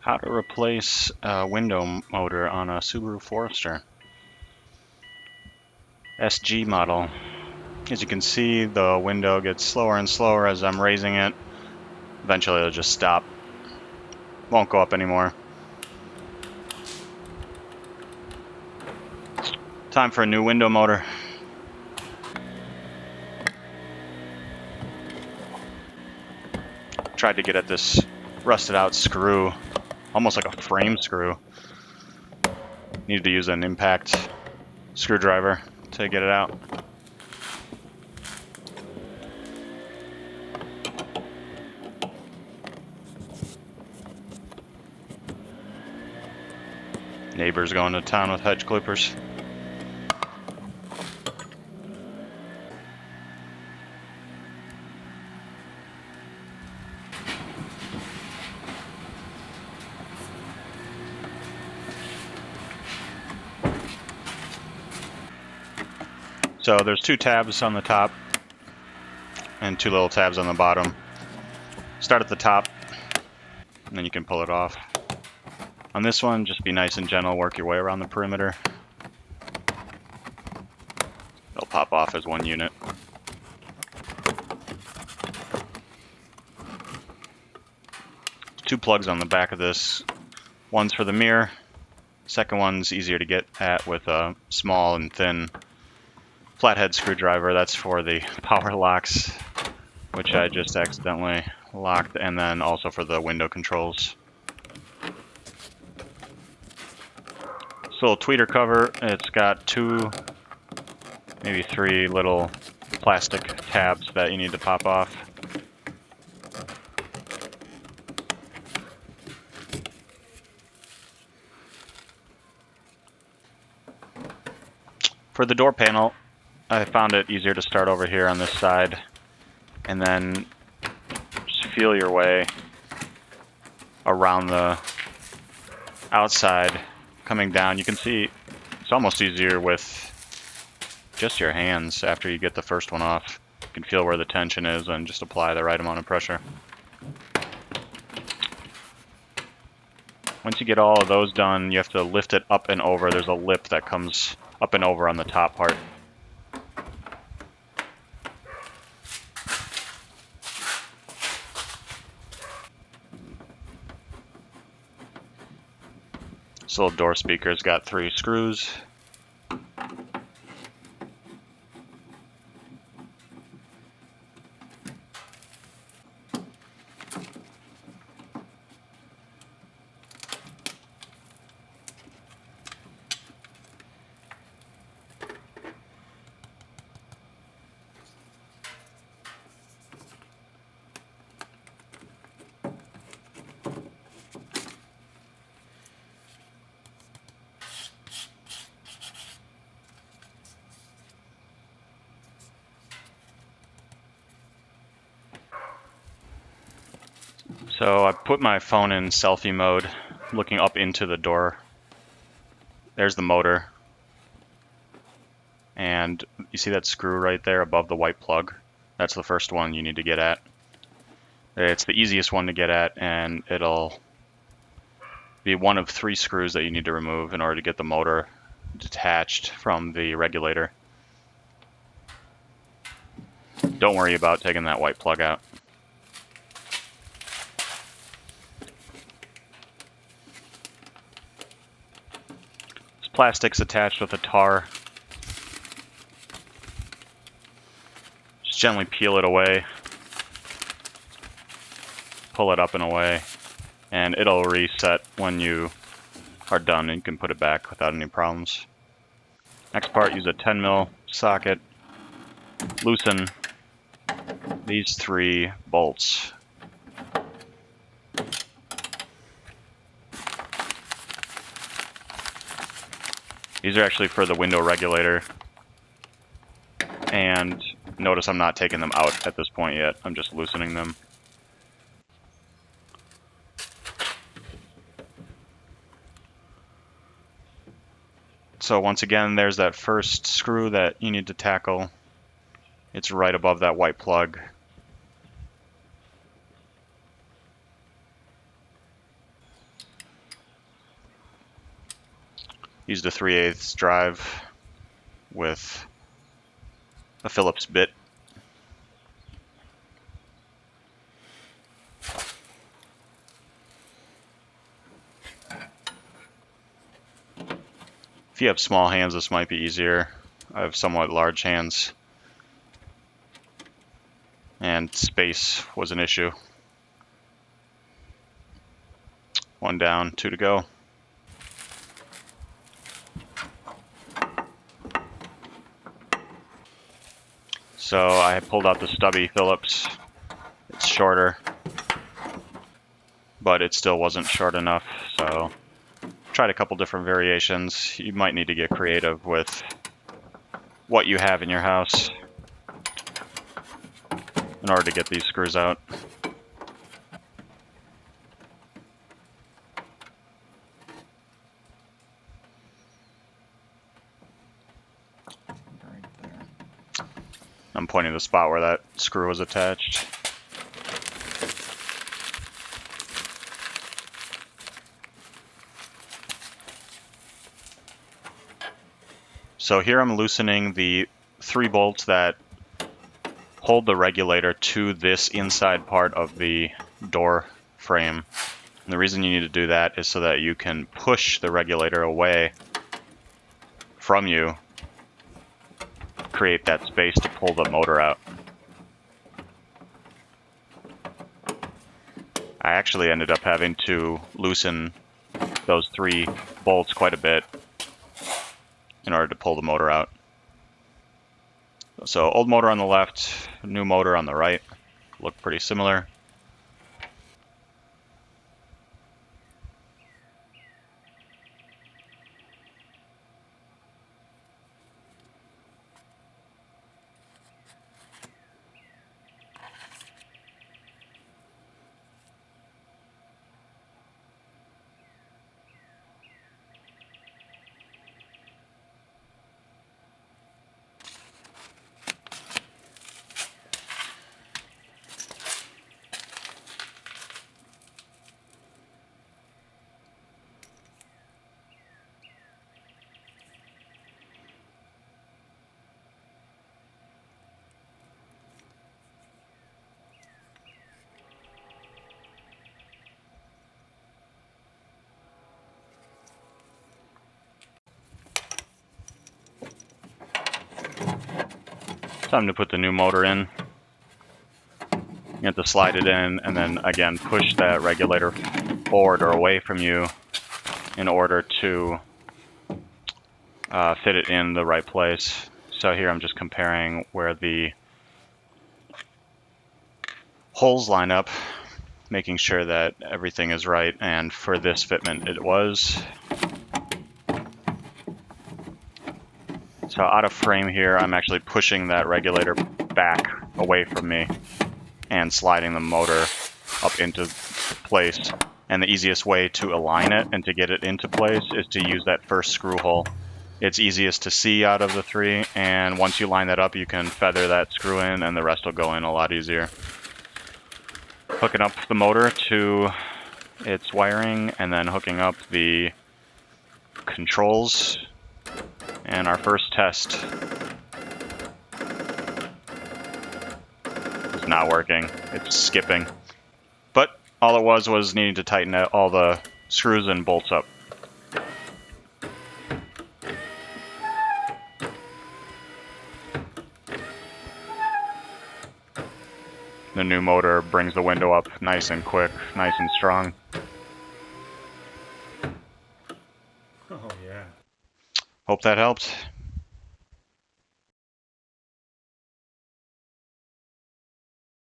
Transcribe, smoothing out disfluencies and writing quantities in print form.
How to replace a window motor on a Subaru Forester SG model. As you can see, the window gets slower and slower as I'm raising it. Eventually it'll just stop. Won't go up anymore. Time for a new window motor. Tried to get at this rusted out screw, almost like a frame screw. Needed to use an impact screwdriver to get it out. Neighbors going to town with hedge clippers. So there's two tabs on the top and two little tabs on the bottom. Start at the top and then you can pull it off. On this one, just be nice and gentle, work your way around the perimeter. It'll pop off as one unit. Two plugs on the back of this. One's for the mirror. Second one's easier to get at with a small and thin flathead screwdriver. That's for the power locks, which I just accidentally locked, and then also for the window controls. This little tweeter cover, it's got two, maybe three little plastic tabs that you need to pop off. For the door panel, I found it easier to start over here on this side and then just feel your way around the outside coming down. You can see it's almost easier with just your hands after you get the first one off. You can feel where the tension is and just apply the right amount of pressure. Once you get all of those done, you have to lift it up and over. There's a lip that comes up and over on the top part. This little door speaker's got 3 screws. So I put my phone in selfie mode, looking up into the door. There's the motor. And you see that screw right there above the white plug? That's the first one you need to get at. It's the easiest one to get at, and it'll be one of 3 screws that you need to remove in order to get the motor detached from the regulator. Don't worry about taking that white plug out. Plastic's attached with a tar. Just gently peel it away. Pull it up and away. And it'll reset when you are done and you can put it back without any problems. Next part, use a 10mm socket. Loosen these 3 bolts. These are actually for the window regulator. And notice I'm not taking them out at this point yet. I'm just loosening them. So once again, there's that first screw that you need to tackle. It's right above that white plug. Used a 3/8 drive with a Phillips bit. If you have small hands, this might be easier. I have somewhat large hands, and space was an issue. 1 down, 2 to go. So I pulled out the stubby Phillips. It's shorter, but it still wasn't short enough, so tried a couple different variations. You might need to get creative with what you have in your house in order to get these screws out. I'm pointing to the spot where that screw was attached. So here I'm loosening the 3 bolts that hold the regulator to this inside part of the door frame. And the reason you need to do that is so that you can push the regulator away from you, create that space to pull the motor out. I actually ended up having to loosen those 3 bolts quite a bit in order to pull the motor out. So old motor on the left, new motor on the right, look pretty similar. Time to put the new motor in. You have to slide it in and then again push that regulator forward or away from you in order to fit it in the right place. So here I'm just comparing where the holes line up, making sure that everything is right, and for this fitment it was. So out of frame here, I'm actually pushing that regulator back away from me and sliding the motor up into place. And the easiest way to align it and to get it into place is to use that first screw hole. It's easiest to see out of the 3, and once you line that up, you can feather that screw in and the rest will go in a lot easier. Hooking up the motor to its wiring and then hooking up the controls. And our first test is not working. It's skipping. But all it was needing to tighten all the screws and bolts up. The new motor brings the window up nice and quick, nice and strong. Oh, yeah. Hope that helped.